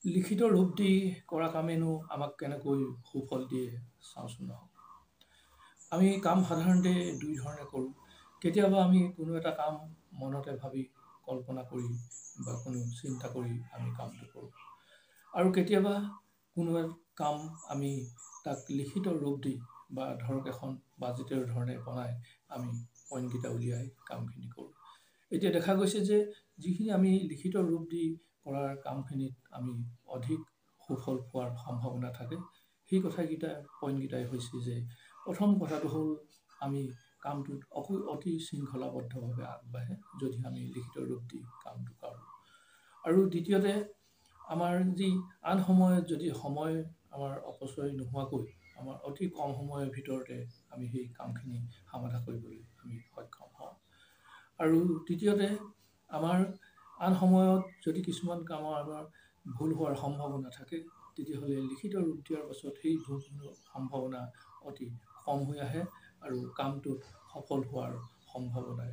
লিখিত ৰূপ দি কৰা কামেনো আমাক কেনেকৈ সুফল দিয়ে চাওঁচোন নহওক। আমি কাম সাধাৰণতে দুই ধৰণে কৰোঁ। কেতিয়াবা আমি কোনো এটা কাম মনতে ভাবি কল্পনা কৰি বা কোনো চিন্তা কৰি আমি কামটো কৰোঁ। আৰু কেতিয়াবা কোনো এটা কাম আমি তাক লিখিত ৰূপ দি বা ধৰক এখন বাজেটেৰ ধৰণে বনাই আমি পইণ্টকেইটা উলিয়াই কামখিনি কৰোঁ। এতিয়া দেখা গৈছে যে যিখিনি আমি লিখিত ৰূপ দি কৰাৰ কামখিনিত আমি অধিক সুফল পোৱাৰ সম্ভাৱনা থাকে। সেই কথাকেইটা পইণ্টকেইটাই হৈছে যে প্ৰথম কথাটো হ'ল আমি কামটোত অতি শৃংখলাবদ্ধভাৱে আগবাঢ়ে যদি আমি লিখিত ৰূপ দি কামটো কৰোঁ। আৰু দ্বিতীয়তে আমাৰ যি আন সময়ত যদি সময় আমাৰ অপচয় নোহোৱাকৈ আমাৰ অতি কম সময়ৰ ভিতৰতে আমি সেই কামখিনি সমাধা কৰিবলৈ আমি সক্ষম হওঁ। আৰু তৃতীয়তে আমাৰ আন সময়ত যদি কিছুমান কামৰ আমাৰ ভুল হোৱাৰ সম্ভাৱনা থাকে, তেতিয়াহ'লে লিখিত ৰূপ দিয়াৰ পাছত সেই ভুলখিনিৰ সম্ভাৱনা অতি কম হৈ আহে আৰু কামটোত সফল হোৱাৰ সম্ভাৱনাই